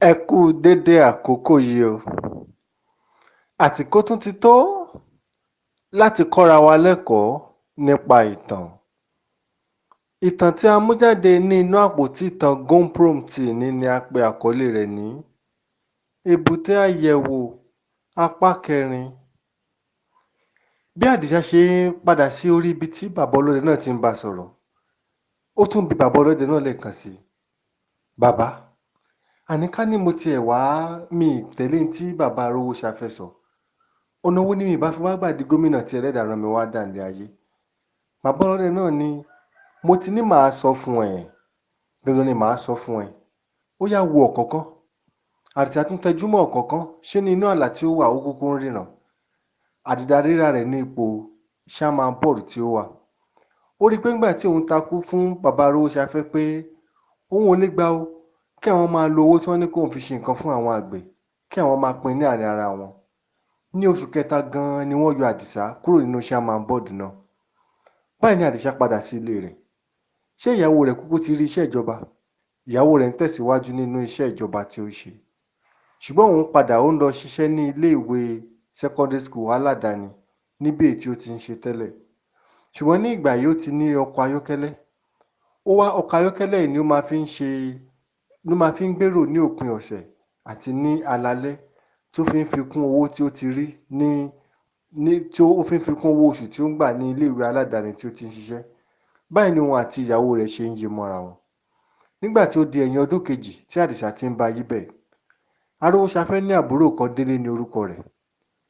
Ẹ kú dédé àkókò yìí o. Àsìkò tún ti tó láti kọ́ra wa lẹ́kọ̀ọ́ nípa ìtàn. Ìtàn tí a mú jáde ní inú àpótí ìtàn Gomprompt ní ni a pe àkọlé rẹ̀ ní Èbúté àyẹ̀wò apá kẹrin. Bí Àdìsá ṣe ń padà sí orí ibi tí bàbá ọlọ́dẹ náà ti ń bá sọ̀rọ̀, ó tún bi bàbá ọlọ́dẹ náà lẹ́ẹ̀kan sí i. Bàbá, àní ká ní mo tiẹ̀ wá mi tẹ̀lé tí bàbá Arówóṣafẹ́ sọ. Ọ̀nà wo ni mi bá fi wá gbà di gómìnà tí ẹlẹ́dàá rán mi wá dà nílé ayé? Bàbá ọlọ́dẹ náà ní mo ti ní màá sọ fún ẹ, dandan ni màá sọ fún ẹ. Ó yá wo ọ̀kánkán. Àdìsá tún tẹjúmọ́ ọ̀kánkán, ṣé ní inú àlá tí ó wà ó kúkú ń ríran. Àdìdaríra rẹ̀ ní ipò chairman board tí ó wà. Ó rí i pé ńgbà tí òun takú fún bàbá Arówóṣafẹ́ pé òun ò lè gbà ó kí àwọn máa lo owó tí wọ́n ní kóun fi ṣe nǹkan fún àwọn àgbẹ̀ kí àwọn máa pín ní àárín ara wọn. Ní oṣù kẹta gan-an ni wọ́n yọ Àdìsá kúrò nínú chairman board náà. Báyìí ni Àdìsá padà sí ilé rẹ̀. Ṣé ìyàwó rẹ̀ kúkú ti rí iṣẹ́ ìjọba? Ìyàwó rẹ̀ ń tẹ̀síwájú nínú iṣẹ́ ìjọba tí ó ṣe. Ṣùgbọ́n òun padà ó ń lọ ṣiṣẹ́ ní ilé ìwé secondary school aládàáni níbi èyí tí ó ti ń ṣe tẹ́lẹ̀. Ṣùgbọ́n ní ìgbà yìí ó ti ní ọkọ̀ ayọ́kẹ́lẹ́. Ọkọ̀ ayọ́kẹ́lẹ́ yìí ni ó máa fi ń gbérò ní òpin ọ̀sẹ̀ àti ní alalẹ́ tó fi ń fi kún owó tí ó ti rí tí ó fi ń fi kún owó oṣù tí ó ń gbà ní ilé ìwé aládàáni tí ó ti ń ṣiṣẹ́. Báyìí ni òun àti ìyàwó rẹ̀ ṣe ń yí mọ́ra wọn. Nígbà tí ó di ẹ̀yìn ọdún kejì tí Àdìsá ti ń bá yí bẹ́ẹ̀, Arówóṣafẹ́ ní àbúrò kan, Délé ní orúkọ rẹ̀.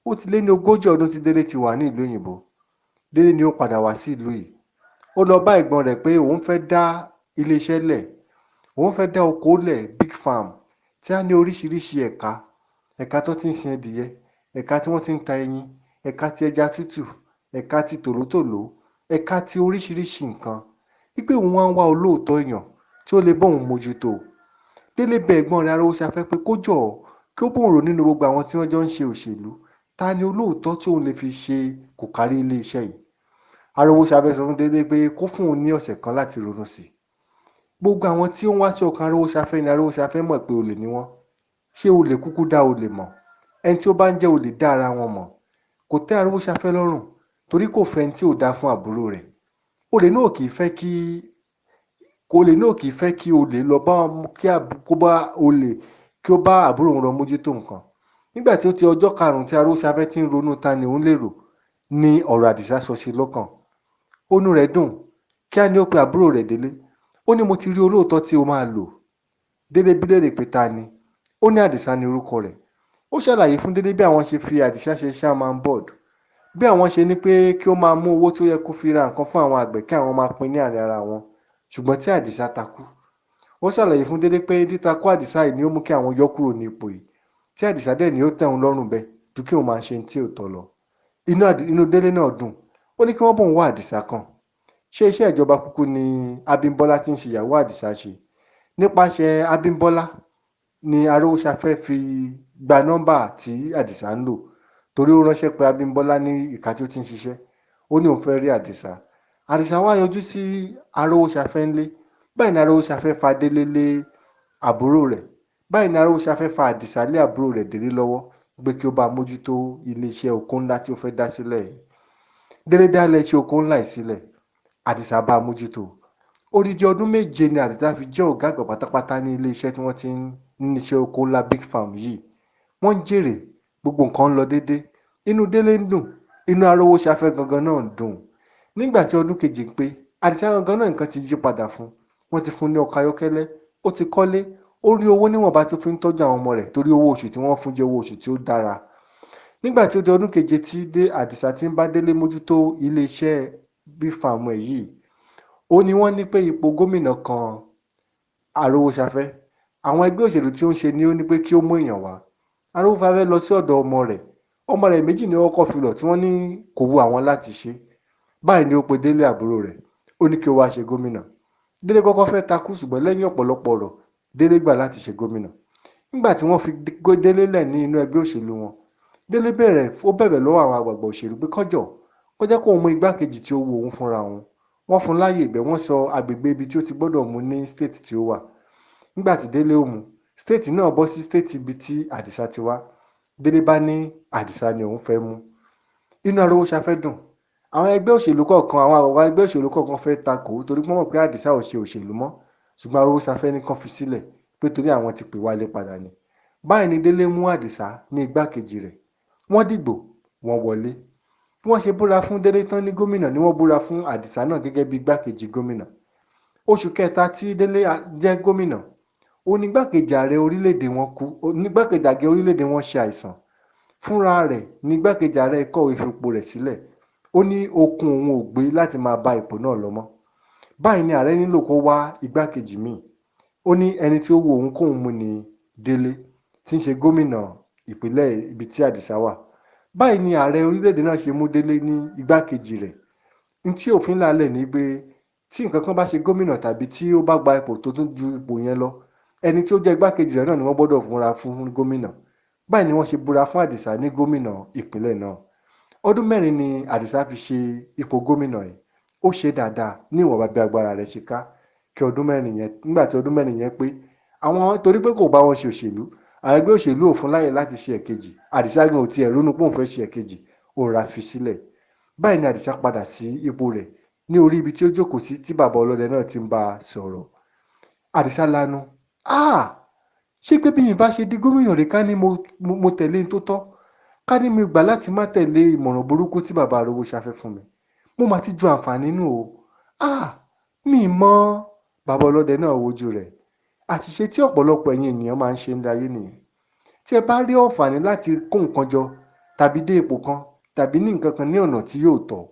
Ó ti lé ní 40 ọdún tí Délé ti wà ní ìlú òyìnbó. Délé ni ó padà wá sí ìlú yìí. Ó lọ bá ẹ̀gbọ́n rẹ̀ pé òun fẹ́ dá iléeṣẹ́ lẹ̀, òun fẹ́ dá oko lẹ̀, big farm tí á ní oríṣiríṣi ẹ̀ka tó ti ń sin ẹdìyẹ, ẹ̀ka tí wọ́n ti ń ta ẹyin, ẹ̀ka ti ẹja tútù, ẹ̀ka ti tòlótòló, ẹ̀ka ti oríṣiríṣi nǹkan. Wípé òun wá ń wá olóòótọ́ èèyàn tí ó lè bóun mójútó. Délé bẹ ẹ̀gbọ́n rẹ̀ Arówóṣafẹ́ pé kó jọ̀ọ́ kí ó bóun rò nínú gbogbo àwọn tí wọ́n jọ ń ṣe òṣèlú, ta ni olóòótọ́ tí òun lè fi ṣe kò kárí iléeṣẹ́ yìí. Arówóṣafẹ́ sọ fún Délé pé kó fún òun ní ọ̀sẹ̀ kan láti ronú sí i. Gbogbo àwọn tí ó ń wá sí ọkàn Arówóṣafẹ́ ni Arówóṣafẹ́ mọ̀ pé olè ni wọ́n. Ṣé olè kúkú dá olè mọ̀? Ẹni tí ó bá ń jẹ́ olè dá ara wọn mọ̀. Kò tẹ́ Arówóṣafẹ́ lọ́rùn torí kò fẹ́ ẹni tí ò dáa fún àbúrò rẹ̀. Olè náà kì í fẹ́ kí olè lọ bá kí ó bá àbúrò òun lọ mójútó nǹkan. Nígbà tí ó ti ọjọ́ karùn-ún tí Arówóṣafẹ́ ti ń ronú ta ni òun lérò ni ọ̀rọ̀ Àdìsá sọ sí lọ́kàn. Inú rẹ̀ dùn. Kíá ni ó pe àbúrò rẹ̀ Délé. Ó ní mo ti rí olóòótọ́ tí o máa lò. Délé bi léèrè pé ta ni? Ó ní Àdìsá ni orúkọ rẹ̀. Ó ṣàlàyé fún Délé bí àwọn ṣe fi Àdìsá ṣe chairman board, bí àwọn ṣe ní pé kí ó máa mú owó tó yẹ kó fi ra nǹkan fún àwọn àgbẹ̀ kí àwọn máa pín ní àárín ara wọn, ṣùgbọ́n tí Àdìsá takú. Ó ṣàlàyé fún Délé pé títakú Àdìsá yìí ni ó mú kí àwọn yọ kúrò ní ipò yìí, tí Àdìsá dẹ̀ ni ó tẹ́ òun lọ́rùn bẹ́ẹ̀ ju kí òun máa ṣe tí ò tọ́ lọ. Inú Délé náà dùn. Ó ní kí wọ́n bóun wá Àdìsá kàn. Ṣé iṣẹ́ ìjọba kúkú ni Abímbọ́lá tí ń ṣe ìyàwó Àdìsá ṣe? Nípasẹ̀ Abímbọ́lá ni Arówóṣafẹ́ fi gba nọ́mbà tí Àdìsá ń lò, torí ó ránṣẹ́ pé Abímbọ́lá ní ìka tí ó ti ń ṣiṣẹ́. Ó ní òun fẹ́ rí Àdìsá. Àdìsá wá yọjú sí Arówóṣafẹ́ ńlé. Báyìí ni Arówóṣafẹ́ fa Délé lé àbúrò rẹ̀. Báyìí ni Arówóṣafẹ́ fa Àdìsá lé àbúrò rẹ̀ Délé lọ́wọ́ pé kí ó bá mójútó iléeṣẹ́ oko ńlá tí ó fẹ́ dá sílẹ̀ yìí. Délé dá iléeṣẹ́ oko ńlá yìí sílẹ̀. Àdìsá bá mójútó. Odidi ọdún 7 ni Àdìsá fi jẹ́ ọ̀gá àgbà pátápátá ní iléeṣẹ́ tí wọ́n ti ń níṣẹ́ oko ńlá big farm yìí. Wọ́n ń jèrè, gbogbo nǹkan ń lọ dédé. Inú Délé ń dùn, inú Arówóṣafẹ́ gangan náà ń dùn. Nígbà tí ọdún kejì ń pé, Àdìsá gangan náà nǹkan ti yí padà fún. Wọ́n ti fún ní ọkọ̀ ayọ́kẹ́lẹ́, ó ti kọ́lé, ó rí owó níwọ̀nba tó fi ń tọ́jú àwọn ọmọ rẹ̀ torí owó oṣù tí wọ́n fún jẹ́ owó oṣù tí ó dára. Nígbà tí ó di ọdún keje tí Àdìsá ti ń bá Délé mójútó iléeṣẹ́ big farm ẹ̀ yìí, ó ní wọ́n ní pé ipò gómìnà kan Arówóṣafẹ́. Àwọn ẹgbẹ́ òṣèlú tí ó ń ṣe ni ó ní pé kí ó mú èèyàn wá. Arówóṣafẹ́ lọ sí ọ̀dọ̀ ọmọ rẹ̀ méjì ni ó kọ́kọ́ fi lọ̀ tí wọ́n ní kò wu àwọn láti ṣe. Báyìí ni ó pe Délé àbúrò rẹ̀, ó ní kí ó wá ṣe gómìnà. Délé kọ́kọ́ fẹ́ takú ṣùgbọ́n lẹ́yìn ọ̀pọ̀lọpọ̀ ọ̀rọ̀ Délé gbà láti ṣe gómìnà. Nígbà tí wọ́n fi Délé lẹ̀ ní inú ẹgbẹ́ òṣèlú wọn, Délé bẹ̀rẹ̀ lọ́wọ́ àwọn àgbààgbà òṣèlú pé kó jẹ́ kó mú igbákejì tí ó wu òun fúnra òun. Wọ́n fún láyè ibẹ̀, wọ́n sọ agbègbè ibi tí ó ti gbọ́dọ̀ mú ní state tí ó wà. Nígbà tí Délé ó mú, stéètì náà bọ́ sí stéètì ibi tí Àdìsá ti wá. Délé bá ní Àdìsá ni òun fẹ́ mú. Inú Arówóṣafẹ́ dùn. Àwọn ẹgbẹ́ òṣèlú kọ̀ọ̀kan àwọn àwọ̀ ẹgbẹ́ òṣèlú kọ̀ọ̀kan fẹ́ takò torí pé wọ́n mọ̀ pé Àdìsá ò ṣe òṣèlú mọ́, ṣùgbọ́n Arówóṣafẹ́ ní kán fi sílẹ̀ pé torí àwọn ti pè wálé padà ni. Báyìí ni Délé mú Àdìsá ní igbákejì rẹ̀. Wọ́n dìgbò, wọ́n wọlé. Bí wọ́n ṣe búra fún Délé tán ní gómìnà ni wọ́n búra fún Àdìsá náà gẹ́gẹ́ bí igbákejì gómìnà. Oṣù kẹta tí Délé jẹ́ gómìnà, onígbákejì ààrẹ orílẹ̀-èdè wọn kú, onígbákejì ààrẹ orílẹ̀-èdè wọn ṣe àìsàn. Fúnra rẹ̀ ní igbákejì ààrẹ kọ̀wé fipò rẹ̀ sílẹ̀. Ó ní okun òun ò gbé láti máa bá ipò náà lọ mọ́. Báyìí ni ààrẹ nílò kó wá igbákejì míì. Ó ní ẹni tí ó wù òun kóun mú ni Délé tí ń ṣe gómìnà ìpínlẹ̀ ibi tí Àdìsá wà. Báyìí ni ààrẹ orílẹ̀-èdè náà ṣe mú Délé ní igbákejì rẹ̀. Ní tí òfin lálẹ̀ ní pé tí nǹkan kan bá ṣe gómìnà tàbí tí ó bá gba ipò tó tún ju ipò yẹn lọ, ẹni tí ó jẹ́ igbákejì rẹ̀ náà ni wọ́n gbọ́dọ̀ fúnra fún gómìnà. Báyìí ni wọ́n ṣe búra fún Àdìsá ní gómìnà ìpínlẹ̀ náà. Ọdún 4 ni Àdìsá fi ṣe ipò gómìnà yìí. Ó ṣe dáadáa ní ìwọ̀nba bí agbára rẹ̀ ṣe ká kí ọdún 4 yẹn, nígbà tí ọdún 4 yẹn pé, àwọn torí pé kò bá wọn ṣe òṣèlú, àwọn ẹgbẹ́ òṣèlú ò fún láyè láti ṣe ẹ̀kejì. Àdìsá gan ò tiẹ̀ ronú pé òun fẹ́ ṣe ẹ̀kejì, ó rà fi sílẹ̀. Báyìí ni Àdìsá padà sí ipò rẹ̀ ní orí ibi tí ó jókòó sí tí bàbá ọlọ́dẹ náà ti ń bá a sọ̀rọ̀. Àdìsá lanu. Ṣé pé bí mi bá ṣe di gómìnà rẹ̀ ká ní mo tẹ̀lé tó tọ́, ká ní mi gbà láti má tẹ̀lé ìmọ̀ràn burúkú tí bàbá Arówóṣafẹ́ fún mi, mo máa ti ju àǹfààní nù o. Mi mọ̀. Bàbá ọlọ́dẹ náà wojú rẹ̀. Àṣìṣe tí ọ̀pọ̀lọpọ̀ ẹ̀yin ènìyàn máa ń ṣe ń láyé nìyẹn. Tí ẹ bá rí àǹfààní láti kó nǹkan jọ tàbí dé ipò kan tàbí ní nǹkan kan ní ọ̀nà tí yóò tọ́,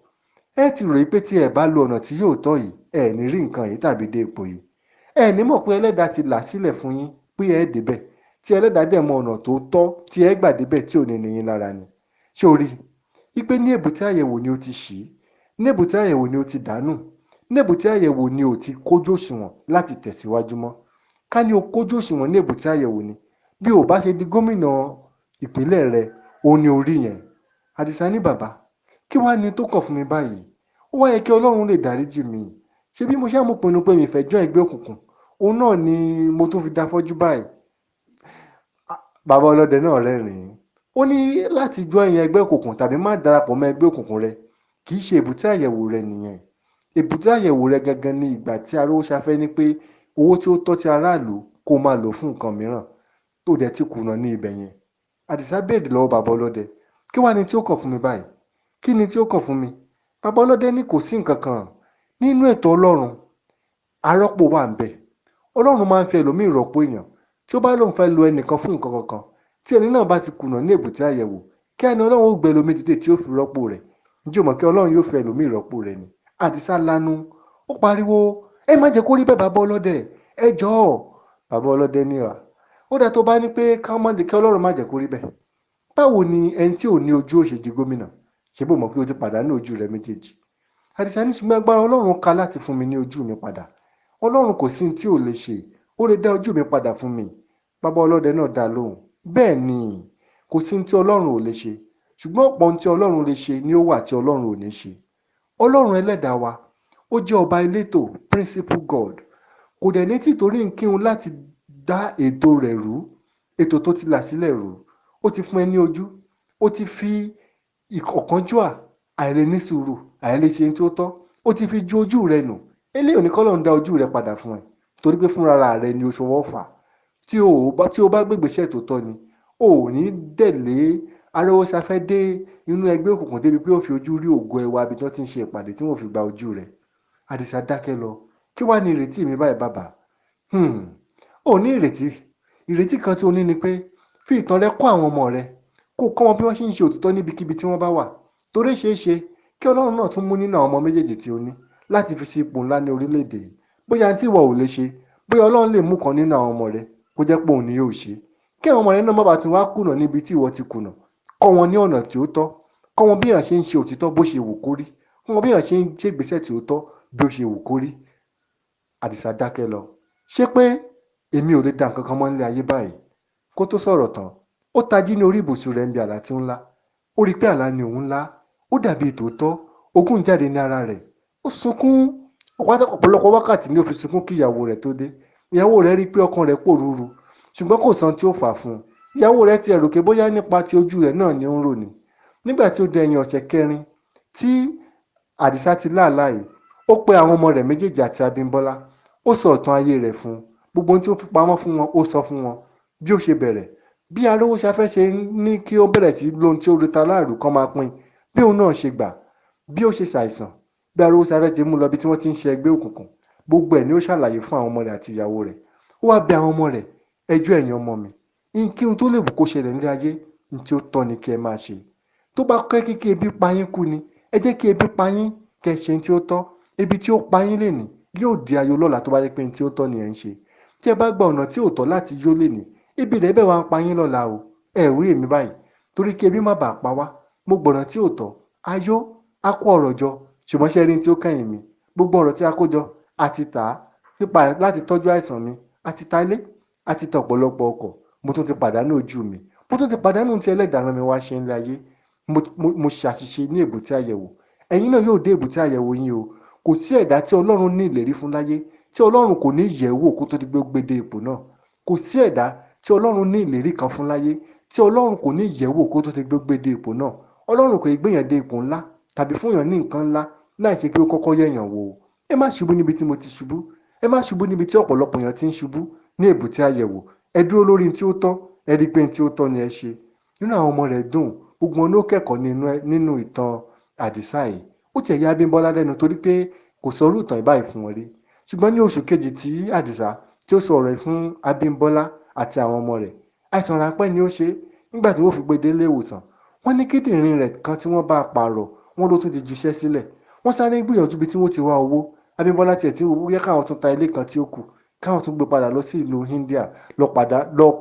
ẹ ti rò pé tí ẹ bá lo ọ̀nà tí yóò tọ́ yìí, ẹ ní rí nǹkan yìí tàbí dé ipò yìí. Ẹ ní mọ̀ pé Ẹlẹ́dàá ti là sílẹ̀ fún yín pé ẹ débẹ̀, tí Ẹlẹ́dàá dẹ̀ mọ ọ̀nà tó tọ́ tí ẹ gbà débẹ̀ tí ò ní ní yín lára ni. Ṣé o rí i pé ní èbúté àyẹ̀wò ni o ti ṣì, ní èbúté àyẹ̀wò ni o ti dànù, ní èbúté àyẹ̀wò ni o ti kójú òṣùwọ̀n láti tẹ̀síwájú mọ́. Ká ní o kójú òṣùwọ̀n ní èbúté àyẹ̀wò ni, bí o bá ṣe di gómìnà ìpínlẹ̀ rẹ, òun ni orí yẹn. Àdìsá ní bàbá, kí wàá ní tó kàn fún mi báyìí? Ó wá yẹ kí Ọlọ́run lè dáríjì mi. Ṣé bí mo ṣe àmupinnu pé mi fẹ́ jọ́ ẹgbẹ́ òkùnkùn, òun náà ni mo tún fi dá fọ́jú báyìí. Bàbá ọlọ́dẹ náà rẹ́rìn-ín. Ó ní láti jọ́ ẹ̀yìn ẹgbẹ́ òkùnkùn tàbí má darapọ̀ mọ́ ẹgbẹ́ òkùnkùn rẹ kì í ṣe èbúté àyẹ̀wò rẹ nìyẹn. Èbúté àyẹ̀wò rẹ gangan ni ìgbà tí Arówóṣafẹ́ ní pé owó tí ó tọ́ ti aráàlú kó máa lò fún nǹkan mìíràn tó dẹ̀ ti kùnà ní ibẹ̀ yẹn. Àdìsá béèrè lọ́wọ́ bàbá ọlọ́dẹ, kí wàá ní tí ó kàn fún mi báyìí? Kí ni tí ó kàn fún mi? Bàbá ọlọ́dẹ ní kò sí nǹkan kan. Nínú ètò Ọlọ́run, arọ́pò wà ń bẹ̀. Ọlọ́run máa ń fi ẹlòmíì rọ́pò èèyàn. Tí ó bá lóun fẹ́ lo ẹnìkan fún nǹkan kankan, tí ẹni náà bá ti kùnà ní èbúté àyẹ̀wò, kí ẹni Ọlọ́run ó gbé ẹlòmíì dìde tí ó fi rọ́pò rẹ̀. Ǹjẹ́ o mọ̀ kí Ọlọ́run yóò fi ẹlòmíì rọ́pò rẹ̀ ni? Àdìsá lanu. Ó pariwo, ẹ má jẹ́ kó rí bẹ́ẹ̀ bàbá ọlọ́dẹ, ẹ jọ̀ọ́. Bàbá ọlọ́dẹ ní ó dá tó bá ní pé kí Ọlọ́run má jẹ́ kó rí bẹ́ẹ̀. Báwo ni ẹni tí ò ní ojú ó ṣe di gómìnà? Ṣé bó mọ̀ pé o ti pàdánù ojú rẹ méjèèjì? Àdìsá ní ṣùgbọ́n agbára Ọlọ́run ká láti fún mi ní ojú mi padà. Ọlọ́run kò sí ní tí ò lè ṣe, ó lè dá ojú mi padà fún mi. Bàbá ọlọ́dẹ náà dá lóhùn, bẹ́ẹ̀ ni, kò sí ní tí Ọlọ́run ò lè ṣe, ṣùgbọ́n ọ̀pọ̀ ohun tí Ọlọ́run lè ṣe ni ó wà tí Ọlọ́run ò ní ṣe. Ọlọ́run Ẹlẹ́dàá wa, ó jẹ́ ọba elétò, principle God. Kò dẹ̀ ní tìtorí nkíhun láti dá ètò rẹ̀ rú, ètò tó ti là sílẹ̀ rú. Ó ti fún ẹ ní ojú, ó ti fi ọ̀kánjúà, àìlè sùúrù, àìlè ṣe tí ó tọ́, ó ti fi ju ojú rẹ nù. Eléyìí ò ní k'Ọlọ́run dá ojú rẹ padà fún ẹ, torí pé fúnra rẹ ni o ṣọwọ́ fà. Tí o bá gbégbèsẹ̀ tó tọ́ ni, o ò ní dẹ̀lé Arówóṣafẹ́ dé inú ẹgbẹ́ òkùnkùn débi pé ó fi ojú rí ògo ẹwà ibi tó ti ń ṣe ìpàdé tí wọ́n fi gba ojú rẹ̀. Àdìsá dákẹ́ lọ. Kí wàá ní ìrètí mi báyìí bàbá? Ò ní ìrètí. Ìrètí kan tí o ní ni pé fi ìtàn rẹ kọ́ àwọn ọmọ rẹ, kó kọ́ wọn bí wọ́n ṣe ń ṣe òtítọ́ níbikíbi tí wọ́n bá wà. Torí ṣeé ṣe kí Ọlọ́run náà tún mú nínú àwọn ọmọ méjèèjì tí o ní láti fi sí ipò ńlá ní orílẹ̀-èdè yìí. Bóyá tí ìwọ ò lè ṣe, bóyá Ọlọ́run lè mú kan nínú àwọn ọmọ rẹ kó jẹ́ pé òun ni yóò ṣe. Kí àwọn ọmọ rẹ náà má bàa tún wá kùnà níbi tí ìwọ ti kùnà. Kọ́ wọn ní ọ̀nà tí ó tọ́, kọ́ wọn bí èèyàn ṣe ń ṣe òtítọ́ bó ṣe wù kó rí, kọ́ wọn bí èèyàn ṣe ń ṣe ìgbésẹ̀ tí ó tọ́ bí ó ṣe wù kó rí. Àdìsá dákẹ́ lọ. Ṣé pé èmi ò lè dá nǹkan kan mọ́ nílé ayé báyìí? Kó tó sọ̀rọ̀ tán, ó tají ní orí ibùsùn rẹ̀ ń bi àlá tí ó ńlá. Ó rí pé àlá ni òun ńlá, ó dàbí tòótọ́, ogún jáde ní ara rẹ̀. Ó sunkún. Ọ̀pọ̀lọpọ̀ wákàtí ni ó fi sunkún kí ìyàwó rẹ̀ tó dé. Ìyàwó rẹ̀ rí pé ọkàn rẹ̀ pòrúurú, ṣùgbọ́n kò san tí ó fà fún un. Ìyàwó rẹ̀ ti rò pé bóyá nípa ti ojú rẹ̀ náà ni ó ń rò ní. Nígbà tí ó di ẹ̀yìn ọ̀sẹ̀ kẹrin tí Àdìsá ti láàlá yìí, ó pe àwọn ọmọ rẹ̀ méjèèjì àti Abímbọ́lá. Ó sọ ìtàn ayé rẹ̀ fún un. Gbogbo ohun tí ó fi pamọ́ fún wọn ó sọ fún wọn. Bí ó ṣe bẹ̀rẹ̀, bí Arówóṣafẹ́ ṣe ní kí ó bẹ̀rẹ̀ sí lóhun tí ó rí ta láàrú kan máa pín, bí òun náà ṣe gbà, bí ó ṣe ṣàìsàn, bí Arówóṣafẹ́ ti mú lọ bí tí wọ́n ti ń ṣe ẹgbẹ́ òkùnkùn, gbogbo ẹ̀ ni ó ṣàlàyé fún àwọn ọmọ rẹ̀ àti ìyàwó rẹ̀. Ó wá bẹ àwọn ọmọ rẹ̀, ẹjọ́ ẹ̀yin ọmọ mi, kí ohun tó lè wù kó ṣẹlẹ̀ ní ayé, ní tí ó tọ́ ni kí ẹ máa ṣe. Tó bá kẹ́ kí ebi pa yín kú ni, ẹ jẹ́ kí ebi pa yín kẹ́ ṣe ní tí ó tọ́. Ebi tí ó pa yín lénìí yóò di ayọ̀ lọ́la tó bá jẹ́ pé ní tí ó tọ́ ni ẹ̀ ń ṣe. Tí ẹ bá gba ọ̀nà tí ò tọ́ láti yó lénìí, ebi rẹ̀ bẹ́ẹ̀ wá ń pa yín lọ́la o. Ẹ ò rí èmi báyìí, torí kí ebi má bàa pa wá, mo gbọ̀nà tí ò tọ́, a yó, a kó ọ̀rọ̀ jọ, ṣùgbọ́n ṣe rí ní tí ó kẹ́yìn mi, gbogbo ọ̀rọ̀ tí a kó jọ, a ti tà á, nípa láti tọ́jú àìsàn mi, a ti ta ilé, a ti ta ọ̀pọ̀lọpọ̀ ọkọ̀, mo tún ti pàdánù ojú mi, mo tún ti pàdánù tí Ẹlẹ́dàá rán mi wá ṣe nílé ayé. Mo ṣàṣìṣe ní èbúté àyẹ̀wò. Ẹ̀yin náà yóò dé èbúté àyẹ̀wò yín o. Kò sí ẹ̀dá tí Ọlọ́run ní ìlérí fún láyé tí Ọlọ́run kò ní yẹ̀ wò kó tó di pé ó gbé dé ipò náà. Kò sí ẹ̀dá tí Ọlọ́run ní ìlérí kan fún láyé tí Ọlọ́run kò ní yẹ̀ wò kó tó di pé ó gbé dé ipò náà. Ọlọ́run kò gbé yàn dé ipò ńlá tàbí fún yàn ní nǹkan ńlá láì ṣe pé ó kọ́kọ́ yẹ̀ yàn wò. Ẹ má ṣubú níbi tí mo ti ṣubú. Ẹ má ṣubú níbi tí ọ̀pọ̀lọpọ̀ yàn ti ń ṣubú ní èbúté àyẹ̀wò. Ẹ dúró lórí tí ó tọ́, ẹ rí pé tí ó tọ́ ni ẹ ṣe. Nínú àwọn ọmọ rẹ̀ dùn, gbogbo wọn ló kẹ́kọ̀ọ́ nínú ìtàn Àdìsá yìí. Ó tiẹ̀ yà Abímbọ́lá lẹ́nu torí pé kò sọ irú ìtàn báyìí fún wọn rí. Ṣùgbọ́n ní oṣù kejì tí Àdìsá tí ó sọ ọ̀rọ̀ yìí fún Abímbọ́lá àti àwọn ọmọ rẹ̀, àìsàn ráńpẹ́ ni ó ṣe. Nígbà tí wọ́n fi gbé dé ilé ìwòsàn, wọ́n ní kíndìnrín rẹ̀ kan tí wọ́n bá pààrọ̀, wọ́n ló tún ti juṣẹ́ sílẹ̀. Wọ́n sáré gbìyànjú bí tí wọ́n ti wá owó. Abímbọ́lá tiẹ̀ tí ó yẹ káwọn tún ta ilé kan tí ó kù, káwọn tún gbé padà lọ sí ìlú India lọ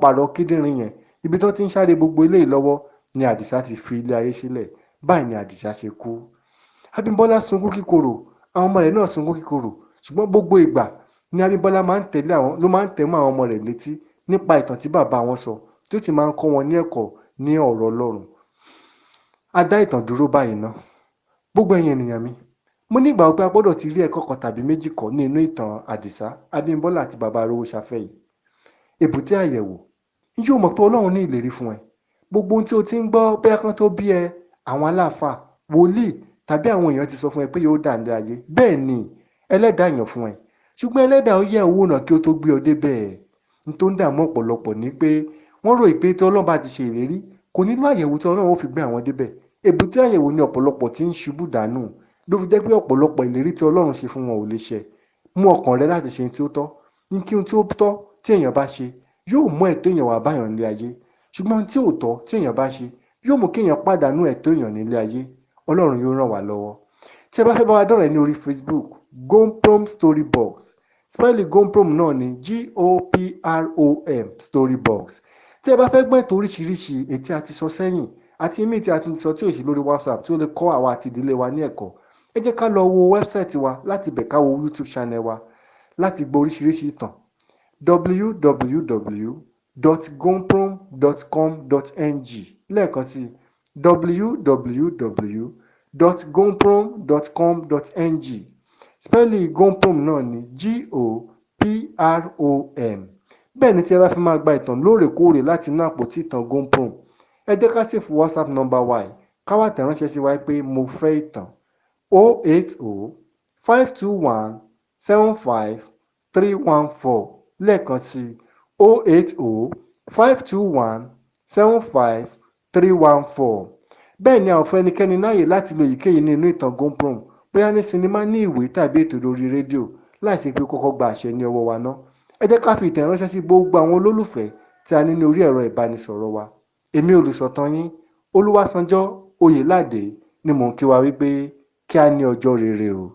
pààrọ̀ kíndìnrín yẹn. Ibi tó ti ń sáré gbogbo eléyìí lọ́wọ́ ni Àdìsá ti fi ilé ayé sílẹ̀. Báyìí ni Àdìsá ṣe kú. Abímbọ́lá sunkún kíkorò, àwọn ọmọ rẹ̀ náà sunkún kíkorò, ṣùgbọ́n gbogbo ìgbà ni Abímbọ́lá máa ń tẹ̀ mọ́ àwọn ọmọ rẹ̀ létí nípa ìtàn tí bàbá wọn sọ, tí ó sì máa ń kọ́ wọn ní ẹ̀kọ́ ní ọ̀rọ̀ Ọlọ́run. A dá ìtàn dúró báyìí ná. Gbogbo ẹ̀yin ènìyàn mi, mo ní ìgbà wípé a gbọ́dọ̀ ti rí ẹ̀kọ́ kan tàbí méjì kọ́ nínú ìtàn Àdìsá, Abímbọ́lá àti bàbá Arówóṣafẹ́ yìí. Èbúté àyẹ̀wò. Yóò mọ̀ pé Ọlọ́run ní ìlérí fún ẹ. Gbogbo ohun tí o ti ń gbọ́ bóyá kan tó bí ẹ, àwọn aláàfáà, wòlíì tàbí àwọn èèyàn ti sọ fún ẹ pé yóò dà ní ayé. Bẹ́ẹ̀ ni Ẹlẹ́dàá yàn fún ẹ. Ṣùgbọ́n Ẹlẹ́dàá ó yẹ̀ owó náà kí ó tó gbé ọ dé bẹ́ẹ̀. N tó ń dààmú ọ̀pọ̀lọpọ̀ ni pé wọ́n rò pé tí Ọlọ́run bá ti ṣe ìlérí, kò nílò àyẹ̀wò tí Ọlọ́run ó fi gbé àwọn débẹ̀. Èbúté àyẹ̀wò ni ọ̀pọ̀lọpọ̀ tí ń ṣubú dànù. Ló fi jẹ́ pé ọ̀pọ̀lọpọ̀ ìlérí tí Ọlọ́run ṣe fún wọn ò lè ṣẹ. Mú ọkàn rẹ láti ṣe ohun tí ó tọ́. Ní kí ohun tí ó tọ́ tí èèyàn bá ṣe yóò mú ẹ̀tọ́ èèyàn wá báyàn nílé ayé. Ṣùgbọ́n ohun tí ò tọ́ tí èèyàn bá ṣe yóò mú kí èèyàn pàdánù ẹ̀tọ́ èèyàn nílé ayé. Ọlọ́run yóò ràn wá lọ́wọ́. Tí ẹ bá fẹ́ bá wa dọ̀rẹ́ ní orí Facebook, Gomprom Storybox. Spẹ́ẹ̀lì Gomprom náà ni Goprom Storybox. Tí ẹ bá fẹ́ gbọ́ ètò oríṣiríṣi ètí a ti sọ sẹ́yìn àti ìmí tí a tún ti sọ tí ò sí lórí WhatsApp tí ó lè kọ́ àwa àti ìdílé wa ní ẹ̀kọ́, ẹ jẹ́ ká lọ wo wẹ́bsáìtì wa láti bẹ̀ ká wo YouTube channel wa láti gbọ́ oríṣiríṣi ìtàn. www.gomprom.com.ng lẹ́ẹ̀kan sí www.gomprom.com.ng. Spẹ́ẹ̀lì Gomprom náà ni Goprom. Bẹ́ẹ̀ ni tí ẹ bá fi máa gba ìtàn lóòrèkóòrè láti inú àpótí ìtàn Gomprom, ẹ jẹ́ ká sì fún WhatsApp nọ́mbà wa yìí ká wá tẹ̀ránṣẹ́ sí wa pé mo fẹ́ ìtàn 080-521-75314 lẹ́ẹ̀kan sí 080-521-75314. Bẹ́ẹ̀ ni a ò fẹ́ ẹnikẹ́ni láàyè láti lo èyíkéyìí nínú ìtàn Gomprom, bóyá ní sinimá, ní ìwé tàbí ètò lórí rédíò, láìsí pé kọ́kọ́ gba àṣẹ ní ọwọ́ wa ná. Ẹ jẹ́ ká fi ìtẹ̀ránṣẹ́ sí gbogbo àwọn olólùfẹ́ tí a ní ní orí ẹ̀rọ ìbánisọ̀rọ̀ wa. Èmi olùsọ̀tàn yín, Olúwaṣánjọ́ Oyèládé ni mò ń kí wa wípé kí a ní ọjọ́ rere o.